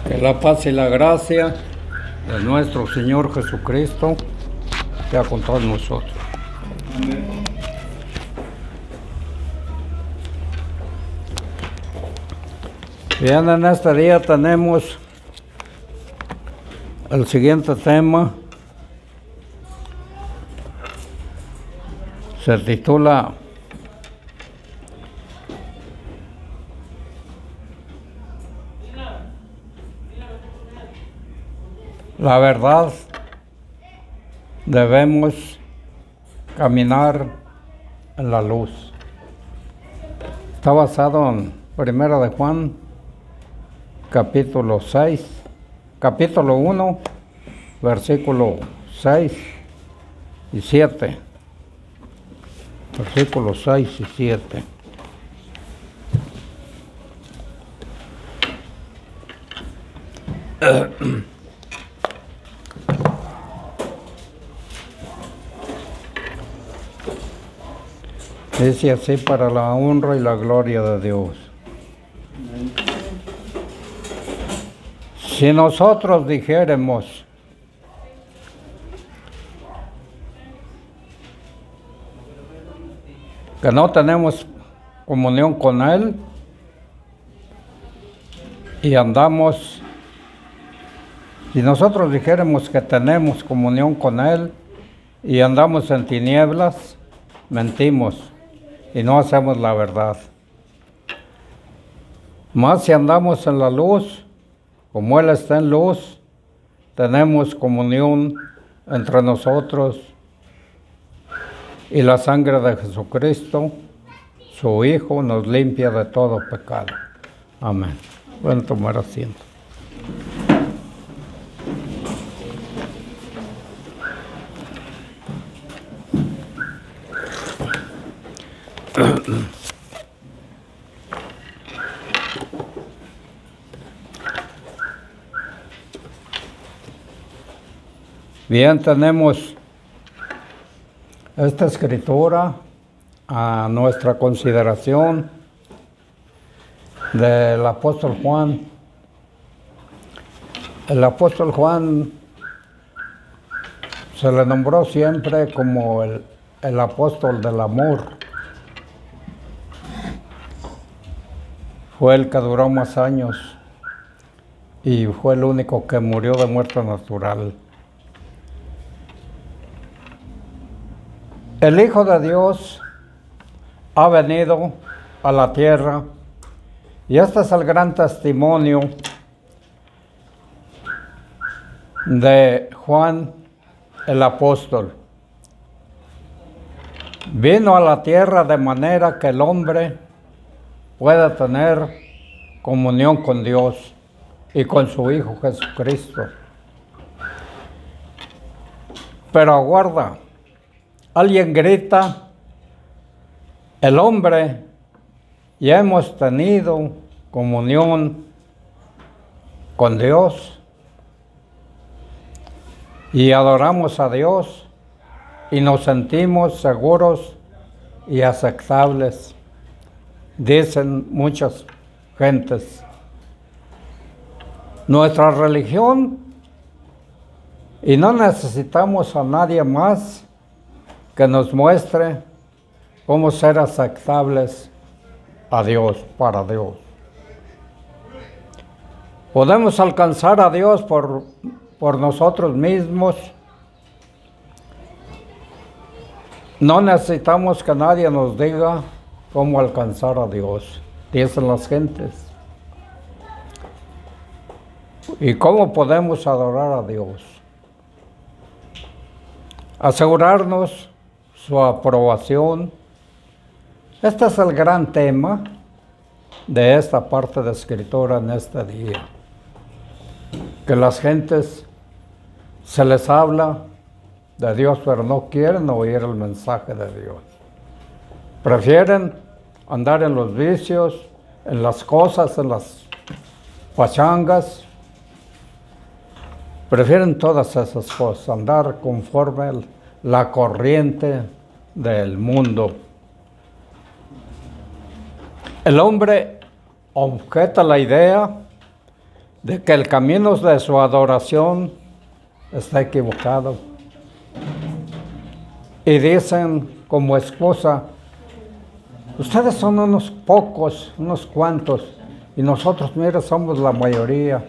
Que la paz y la gracia de nuestro Señor Jesucristo sea con todos nosotros. Amén. Bien, en este día tenemos el siguiente tema. Se titula La verdad. Debemos caminar en la luz. Está basado en 1 de Juan, capítulo 1, versículo 6 y 7. Versículos 6 y 7. Dice así: para la honra y la gloria de Dios. Si nosotros dijéremos que no tenemos comunión con Él y andamos, si nosotros dijéramos que tenemos comunión con Él y andamos en tinieblas, mentimos y no hacemos la verdad. Mas si andamos en la luz, como Él está en luz, tenemos comunión entre nosotros, y la sangre de Jesucristo, su Hijo, nos limpia de todo pecado. Amén. Pueden tomar asiento. Bien, tenemos esta escritura a nuestra consideración del apóstol Juan. El apóstol Juan se le nombró siempre como el apóstol del amor. Fue el que duró más años y fue el único que murió de muerte natural. El Hijo de Dios ha venido a la tierra y este es el gran testimonio de Juan el apóstol. Vino a la tierra de manera que el hombre pueda tener comunión con Dios y con su Hijo Jesucristo. Pero aguarda. Alguien grita: el hombre, ya hemos tenido comunión con Dios y adoramos a Dios y nos sentimos seguros y aceptables, dicen muchas gentes. Nuestra religión, y no necesitamos a nadie más que nos muestre cómo ser aceptables a Dios, para Dios. Podemos alcanzar a Dios por nosotros mismos. No necesitamos que nadie nos diga cómo alcanzar a Dios, dicen las gentes. ¿Y cómo podemos adorar a Dios? Asegurarnos su aprobación. Este es el gran tema de esta parte de escritura en este día. Que las gentes se les habla de Dios, pero no quieren oír el mensaje de Dios. Prefieren andar en los vicios, en las cosas, en las pachangas. Prefieren todas esas cosas, andar conforme la corriente del mundo. El hombre objeta la idea de que el camino de su adoración está equivocado. Y dicen como excusa, ustedes son unos pocos, unos cuantos, y nosotros, mire, somos la mayoría.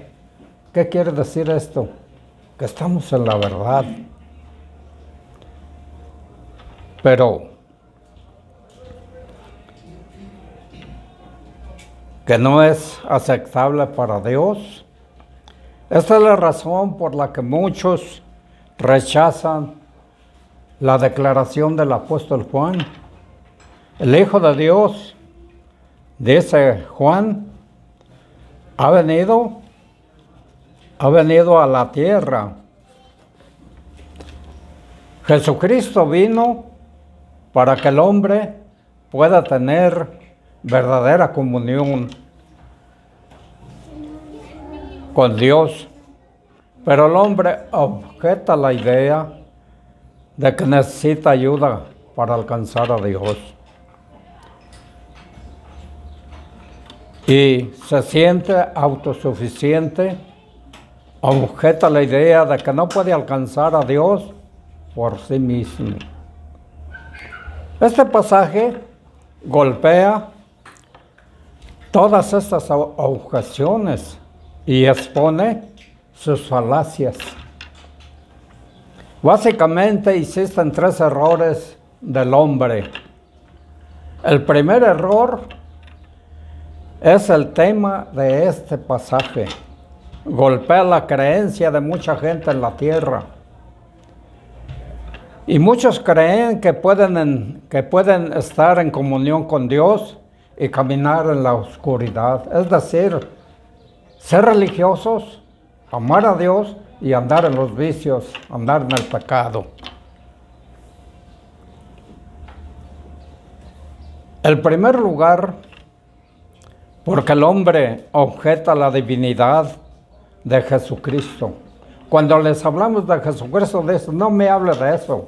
¿Qué quiere decir esto? Que estamos en la verdad. Pero que no es aceptable para Dios. Esta es la razón por la que muchos rechazan la declaración del apóstol Juan. El Hijo de Dios, dice Juan, ha venido a la tierra. Jesucristo vino para que el hombre pueda tener verdadera comunión con Dios. Pero el hombre objeta la idea de que necesita ayuda para alcanzar a Dios. Y se siente autosuficiente, objeta la idea de que no puede alcanzar a Dios por sí mismo. Este pasaje golpea todas estas objeciones y expone sus falacias. Básicamente existen 3 errores del hombre. El primer error es el tema de este pasaje. Golpea la creencia de mucha gente en la tierra. Y muchos creen que pueden estar en comunión con Dios y caminar en la oscuridad. Es decir, ser religiosos, amar a Dios y andar en los vicios, andar en el pecado. En primer lugar, porque el hombre objeta la divinidad de Jesucristo. Cuando les hablamos de Jesucristo, dicen, no me hable de eso.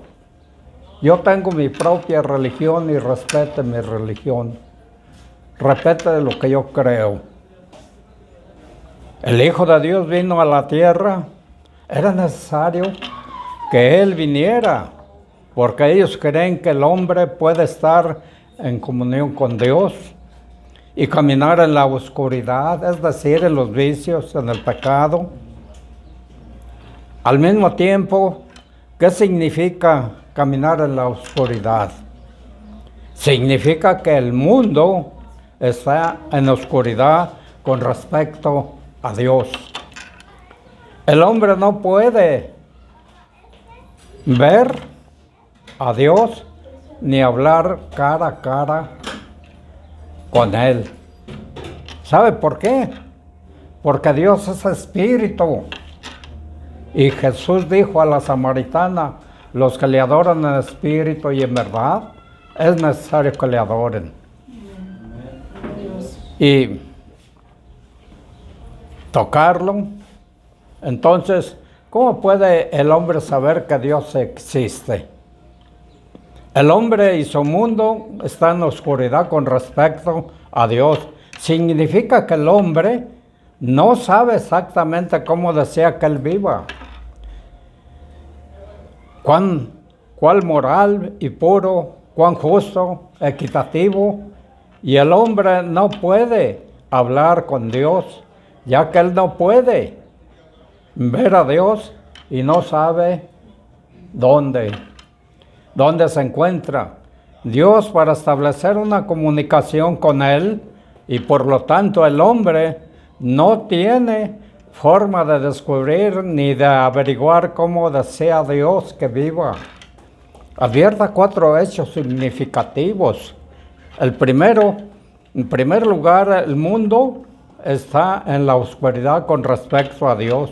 Yo tengo mi propia religión y respete mi religión. Respete lo que yo creo. El Hijo de Dios vino a la tierra. Era necesario que Él viniera, porque ellos creen que el hombre puede estar en comunión con Dios y caminar en la oscuridad, es decir, en los vicios, en el pecado. Al mismo tiempo, ¿qué significa caminar en la oscuridad? Significa que el mundo está en oscuridad con respecto a Dios. El hombre no puede ver a Dios ni hablar cara a cara con Él. ¿Sabe por qué? Porque Dios es espíritu. Y Jesús dijo a la samaritana, los que le adoran en espíritu y en verdad, es necesario que le adoren. Y tocarlo. Entonces, ¿cómo puede el hombre saber que Dios existe? El hombre y su mundo están en oscuridad con respecto a Dios. Significa que el hombre no sabe exactamente cómo desea que él viva. Cuál moral y puro, cuán justo, equitativo. Y el hombre no puede hablar con Dios, ya que él no puede ver a Dios y no sabe dónde se encuentra Dios para establecer una comunicación con Él, y por lo tanto el hombre no tiene forma de descubrir ni de averiguar cómo desea Dios que viva. Advierta 4 hechos significativos. El primero, en primer lugar, el mundo está en la oscuridad con respecto a Dios.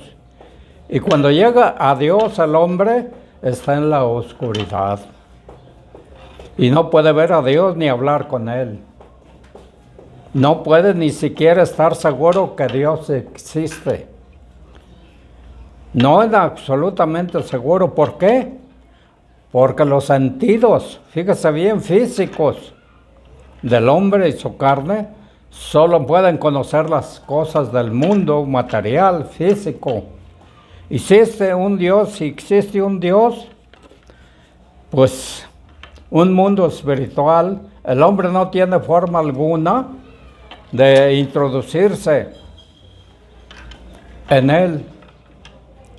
Y cuando llega a Dios, el hombre está en la oscuridad. Y no puede ver a Dios ni hablar con Él. No puede ni siquiera estar seguro que Dios existe. No es absolutamente seguro. ¿Por qué? porque los sentidos, fíjese bien, físicos del hombre y su carne, solo pueden conocer las cosas del mundo material, físico. Existe un Dios, si existe un Dios, pues un mundo espiritual, el hombre no tiene forma alguna de introducirse en él.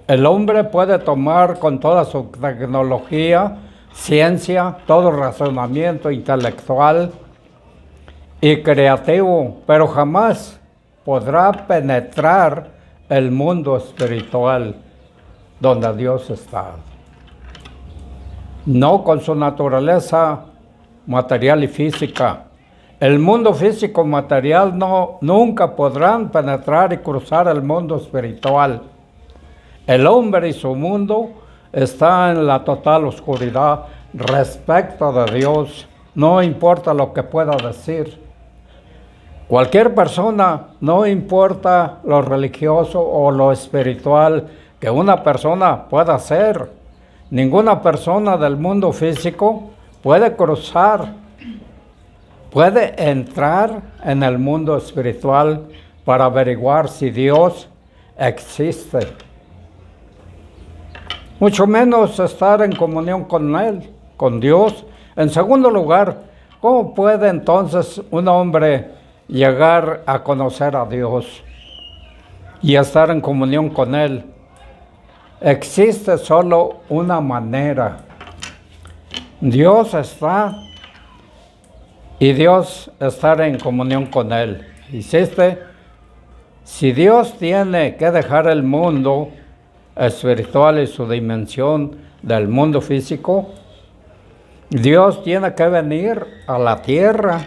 El hombre puede tomar con toda su tecnología, ciencia, todo razonamiento intelectual y creativo, pero jamás podrá penetrar el mundo espiritual donde Dios está. No con su naturaleza material y física. El mundo físico material nunca podrán penetrar y cruzar el mundo espiritual. El hombre y su mundo está en la total oscuridad respecto de Dios. No importa lo que pueda decir. Cualquier persona, no importa lo religioso o lo espiritual que una persona pueda ser, ninguna persona del mundo físico puede cruzar, puede entrar en el mundo espiritual para averiguar si Dios existe. Mucho menos estar en comunión con Él, con Dios. En segundo lugar, ¿cómo puede entonces un hombre llegar a conocer a Dios y estar en comunión con Él? Existe solo una manera. Dios está y Dios estar en comunión con Él. Existe. Si Dios tiene que dejar el mundo espiritual y su dimensión del mundo físico, Dios tiene que venir a la tierra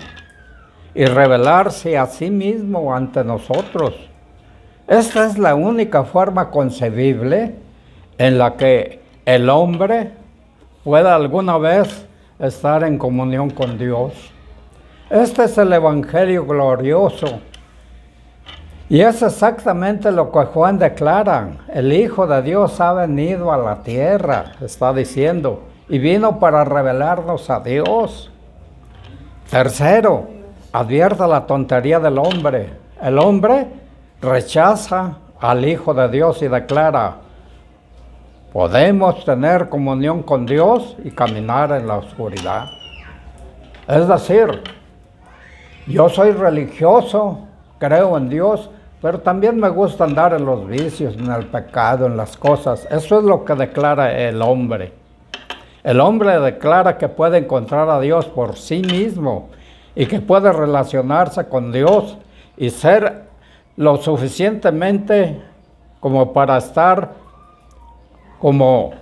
y revelarse a sí mismo ante nosotros. Esta es la única forma concebible en la que el hombre pueda alguna vez estar en comunión con Dios. Este es el Evangelio glorioso. Y es exactamente lo que Juan declara. El Hijo de Dios ha venido a la tierra, está diciendo, y vino para revelarnos a Dios. Tercero, advierta la tontería del hombre. El hombre rechaza al Hijo de Dios y declara, podemos tener comunión con Dios y caminar en la oscuridad. Es decir, yo soy religioso, creo en Dios, pero también me gusta andar en los vicios, en el pecado, en las cosas. Eso es lo que declara el hombre. El hombre declara que puede encontrar a Dios por sí mismo y que puede relacionarse con Dios y ser lo suficientemente como para estar como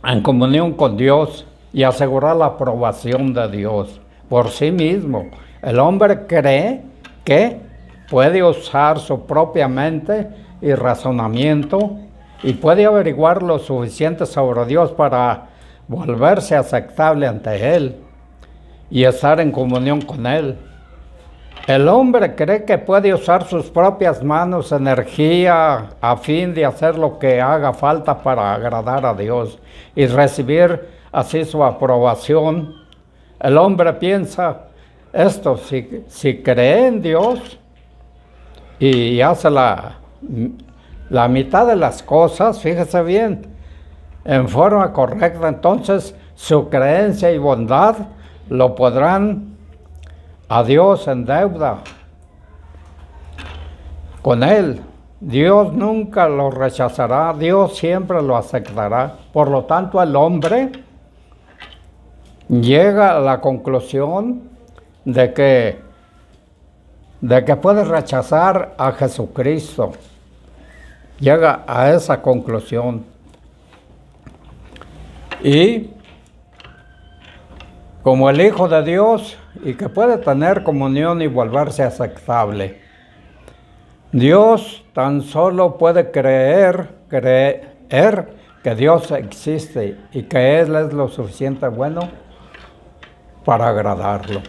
en comunión con Dios y asegurar la aprobación de Dios por sí mismo. El hombre cree que puede usar su propia mente y razonamiento y puede averiguar lo suficiente sobre Dios para volverse aceptable ante Él y estar en comunión con Él. El hombre cree que puede usar sus propias manos, energía, a fin de hacer lo que haga falta para agradar a Dios y recibir así su aprobación. El hombre piensa esto, si cree en Dios y hace la mitad de las cosas, fíjese bien, en forma correcta, entonces su creencia y bondad lo podrán a Dios en deuda con Él. Dios nunca lo rechazará, Dios siempre lo aceptará. Por lo tanto, el hombre llega a la conclusión de que puede rechazar a Jesucristo. Llega a esa conclusión. Y como el Hijo de Dios, y que puede tener comunión y volverse aceptable. Dios tan solo puede creer que Dios existe y que Él es lo suficiente bueno para agradarlo.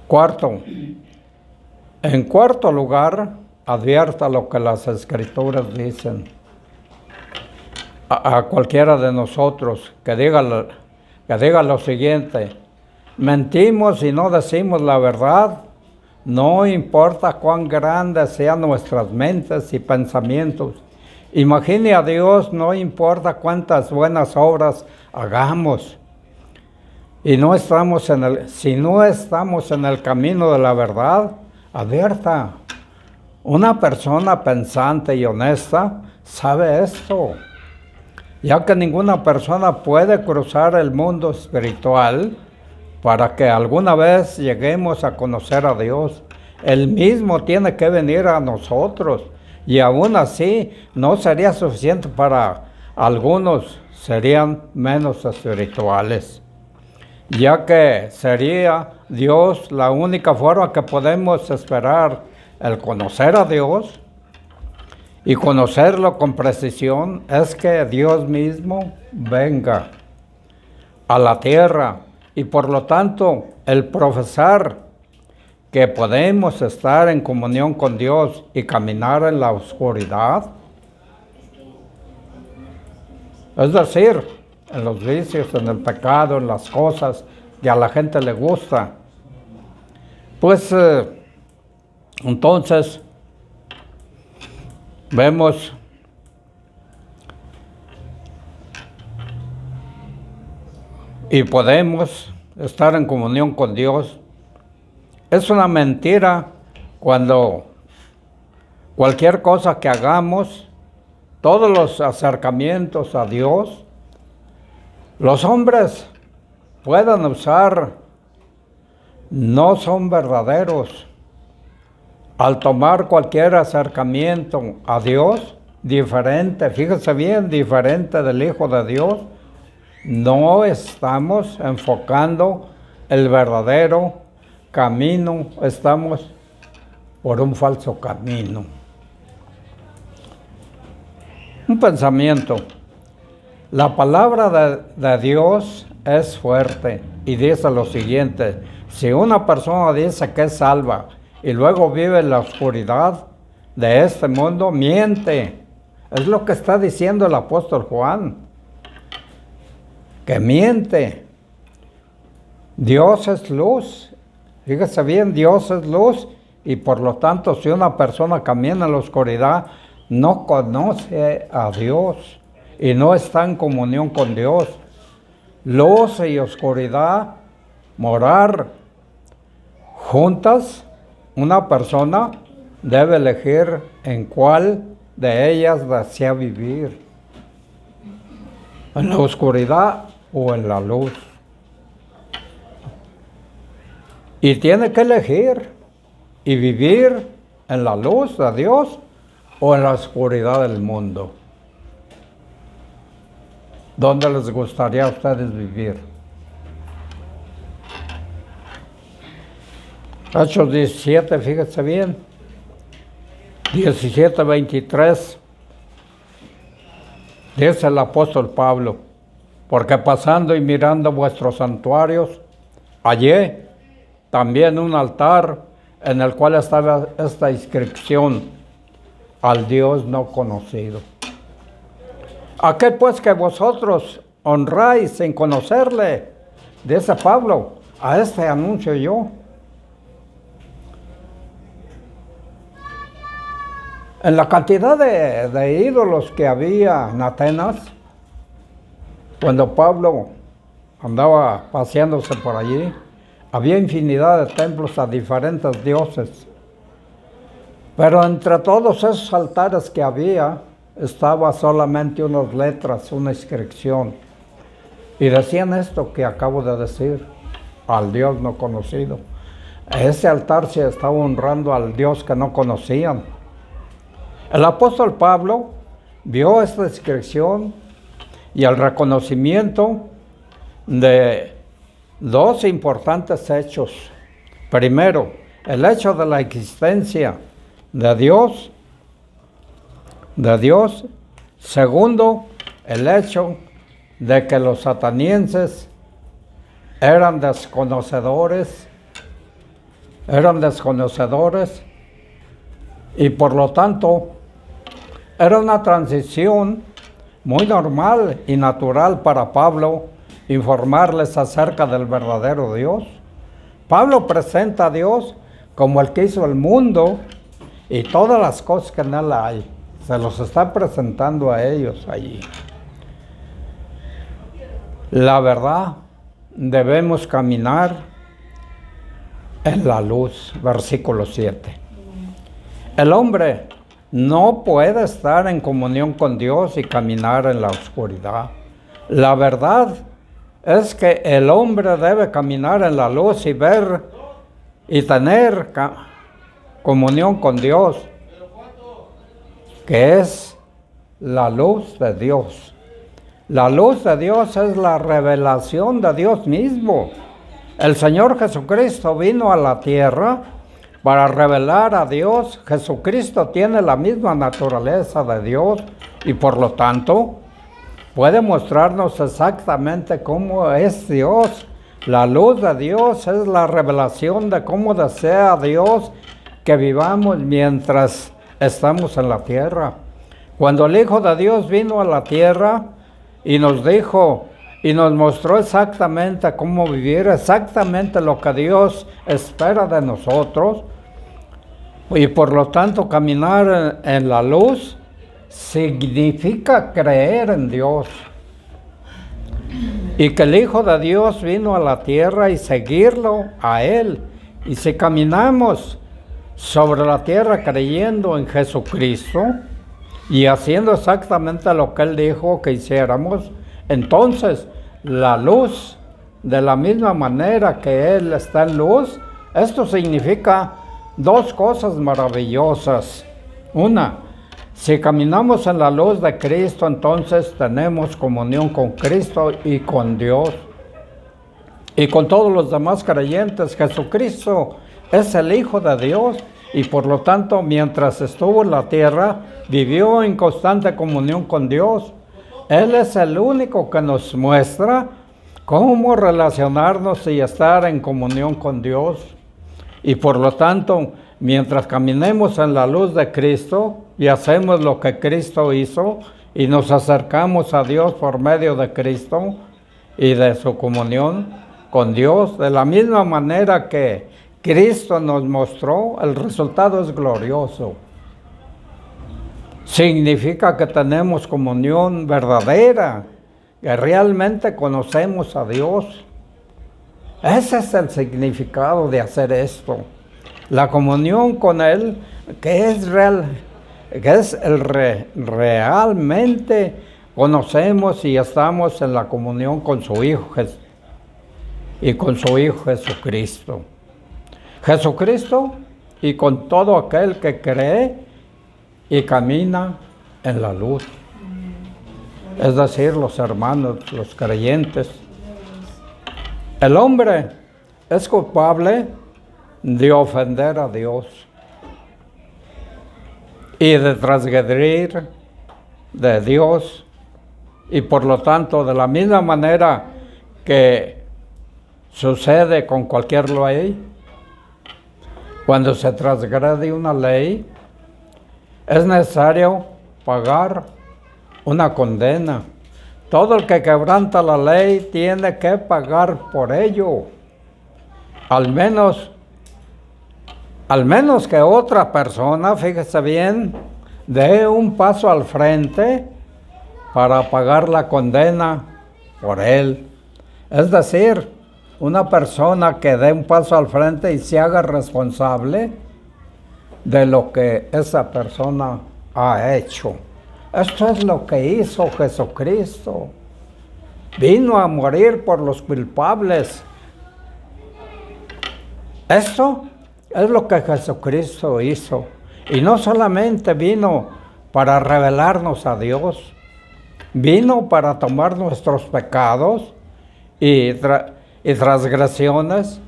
Cuarto, en cuarto lugar, advierta lo que las Escrituras dicen. a cualquiera de nosotros que diga lo siguiente: mentimos y no decimos la verdad, no importa cuán grandes sean nuestras mentes y pensamientos. Imagine a Dios, no importa cuántas buenas obras hagamos. Y si no estamos en el camino de la verdad, advierta. Una persona pensante y honesta sabe esto, ya que ninguna persona puede cruzar el mundo espiritual para que alguna vez lleguemos a conocer a Dios. Él mismo tiene que venir a nosotros, y aún así no sería suficiente para algunos, serían menos espirituales, ya que sería Dios la única forma que podemos esperar el conocer a Dios. Y conocerlo con precisión es que Dios mismo venga a la tierra, y por lo tanto el profesar que podemos estar en comunión con Dios y caminar en la oscuridad, es decir, en los vicios, en el pecado, en las cosas que a la gente le gusta, pues entonces vemos y podemos estar en comunión con Dios. Es una mentira cuando cualquier cosa que hagamos, todos los acercamientos a Dios, los hombres puedan usar, no son verdaderos. Al tomar cualquier acercamiento a Dios, diferente, fíjese bien, diferente del Hijo de Dios, no estamos enfocando el verdadero camino, estamos por un falso camino. Un pensamiento. La palabra de Dios es fuerte y dice lo siguiente: si una persona dice que es salva y luego vive en la oscuridad de este mundo, miente. Es lo que está diciendo el apóstol Juan, que miente. Dios es luz. Fíjese bien, Dios es luz, y por lo tanto, si una persona camina en la oscuridad, no conoce a Dios y no está en comunión con Dios. Luz y oscuridad, morar juntas, una persona debe elegir en cuál de ellas desea vivir, en la oscuridad o en la luz. Y tiene que elegir y vivir en la luz de Dios o en la oscuridad del mundo. ¿Dónde les gustaría a ustedes vivir? Hechos 17, fíjense bien, 17:23, dice el apóstol Pablo: porque pasando y mirando vuestros santuarios, hallé también un altar en el cual estaba esta inscripción: al Dios no conocido. Aquel pues que vosotros honráis sin conocerle, dice Pablo, a este anuncio yo. En la cantidad de ídolos que había en Atenas, cuando Pablo andaba paseándose por allí, había infinidad de templos a diferentes dioses. Pero entre todos esos altares que había, estaba solamente unas letras, una inscripción. Y decían esto que acabo de decir: al Dios no conocido. Ese altar se estaba honrando al Dios que no conocían. El apóstol Pablo vio esta inscripción y el reconocimiento de dos importantes hechos. Primero, el hecho de la existencia de Dios. Segundo, el hecho de que los atenienses eran desconocedores y por lo tanto era una transición muy normal y natural para Pablo informarles acerca del verdadero Dios. Pablo presenta a Dios como el que hizo el mundo y todas las cosas que en él hay. Se los está presentando a ellos allí. La verdad, debemos caminar en la luz, versículo 7. El hombre no puede estar en comunión con Dios y caminar en la oscuridad. La verdad es que el hombre debe caminar en la luz y ver y tener comunión con Dios, que es la luz de Dios. La luz de Dios es la revelación de Dios mismo. El Señor Jesucristo vino a la tierra para revelar a Dios. Jesucristo tiene la misma naturaleza de Dios y por lo tanto puede mostrarnos exactamente cómo es Dios. La luz de Dios es la revelación de cómo desea Dios que vivamos mientras estamos en la tierra. Cuando el Hijo de Dios vino a la tierra y nos dijo y nos mostró exactamente cómo vivir, exactamente lo que Dios espera de nosotros, y por lo tanto caminar en la luz significa creer en Dios. Y que el Hijo de Dios vino a la tierra y seguirlo a Él. Y si caminamos sobre la tierra creyendo en Jesucristo y haciendo exactamente lo que Él dijo que hiciéramos, entonces la luz, de la misma manera que Él está en luz, esto significa dos cosas maravillosas. Una, si caminamos en la luz de Cristo, entonces tenemos comunión con Cristo y con Dios y con todos los demás creyentes. Jesucristo es el Hijo de Dios y por lo tanto, mientras estuvo en la tierra, vivió en constante comunión con Dios. Él es el único que nos muestra cómo relacionarnos y estar en comunión con Dios. Y por lo tanto, mientras caminemos en la luz de Cristo y hacemos lo que Cristo hizo y nos acercamos a Dios por medio de Cristo y de su comunión con Dios, de la misma manera que Cristo nos mostró, el resultado es glorioso. Significa que tenemos comunión verdadera, que realmente conocemos a Dios. Ese es el significado de hacer esto. La comunión con Él, que es real, que es realmente conocemos y estamos en la comunión con su Hijo y con su Hijo Jesucristo. Jesucristo y con todo aquel que cree y camina en la luz. Es decir, los hermanos, los creyentes. El hombre es culpable de ofender a Dios y de transgredir de Dios, y por lo tanto, de la misma manera que sucede con cualquier ley, cuando se transgrede una ley, es necesario pagar una condena. Todo el que quebranta la ley tiene que pagar por ello. Al menos que otra persona, fíjese bien, dé un paso al frente para pagar la condena por él. Es decir, una persona que dé un paso al frente y se haga responsable de lo que esa persona ha hecho. Esto es lo que hizo Jesucristo. Vino a morir por los culpables. Esto es lo que Jesucristo hizo. Y no solamente vino para revelarnos a Dios, vino para tomar nuestros pecados y transgresiones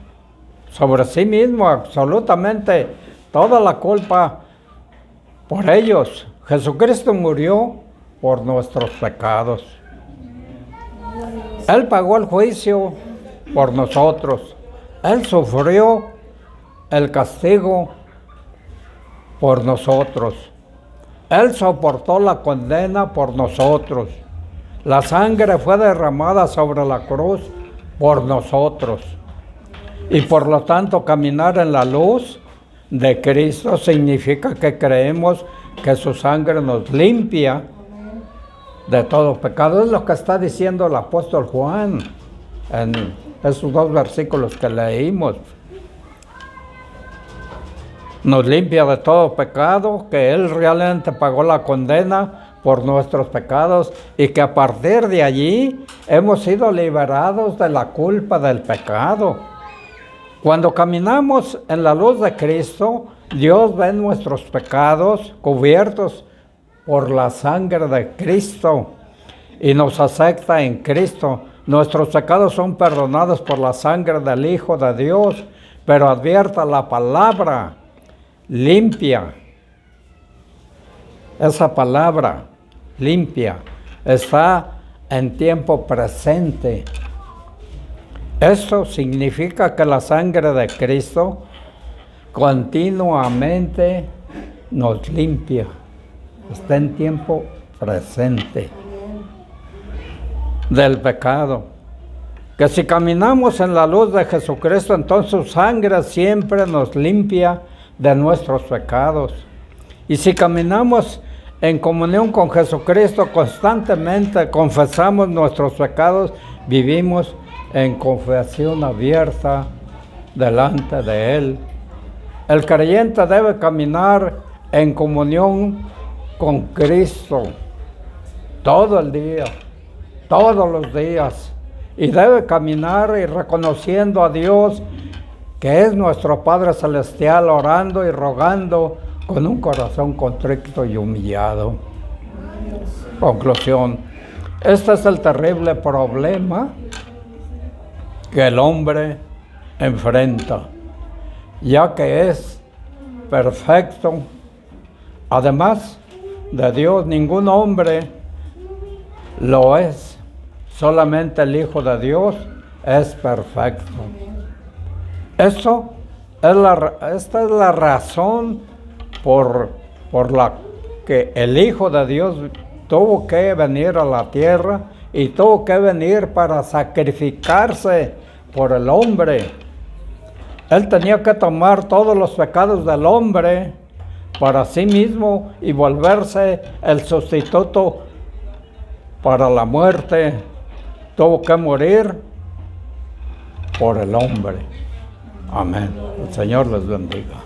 sobre sí mismo, absolutamente toda la culpa por ellos. Jesucristo murió por nuestros pecados. Él pagó el juicio por nosotros. Él sufrió el castigo por nosotros. Él soportó la condena por nosotros. La sangre fue derramada sobre la cruz por nosotros. Y por lo tanto, caminar en la luz de Cristo significa que creemos que su sangre nos limpia de todo pecado. Es lo que está diciendo el apóstol Juan en esos 2 versículos que leímos. Nos limpia de todo pecado, que Él realmente pagó la condena por nuestros pecados y que a partir de allí hemos sido liberados de la culpa del pecado. Cuando caminamos en la luz de Cristo, Dios ve nuestros pecados cubiertos por la sangre de Cristo y nos acepta en Cristo. Nuestros pecados son perdonados por la sangre del Hijo de Dios, pero advierta la palabra limpia. Esa palabra limpia está en tiempo presente. Esto significa que la sangre de Cristo continuamente nos limpia. Está en tiempo presente del pecado. Que si caminamos en la luz de Jesucristo, entonces su sangre siempre nos limpia de nuestros pecados. Y si caminamos en comunión con Jesucristo, constantemente confesamos nuestros pecados, vivimos en confesión abierta delante de Él. El creyente debe caminar en comunión con Cristo todo el día, todos los días, y debe caminar y reconociendo a Dios que es nuestro Padre Celestial, orando y rogando con un corazón contrito y humillado. Conclusión. Este es el terrible problema que el hombre enfrenta, ya que es perfecto. Además de Dios, ningún hombre lo es. Solamente el Hijo de Dios es perfecto. Esta es la razón por la que el Hijo de Dios tuvo que venir a la tierra y tuvo que venir para sacrificarse por el hombre. Él tenía que tomar todos los pecados del hombre para sí mismo y volverse el sustituto para la muerte. Tuvo que morir por el hombre. Amén. El Señor les bendiga.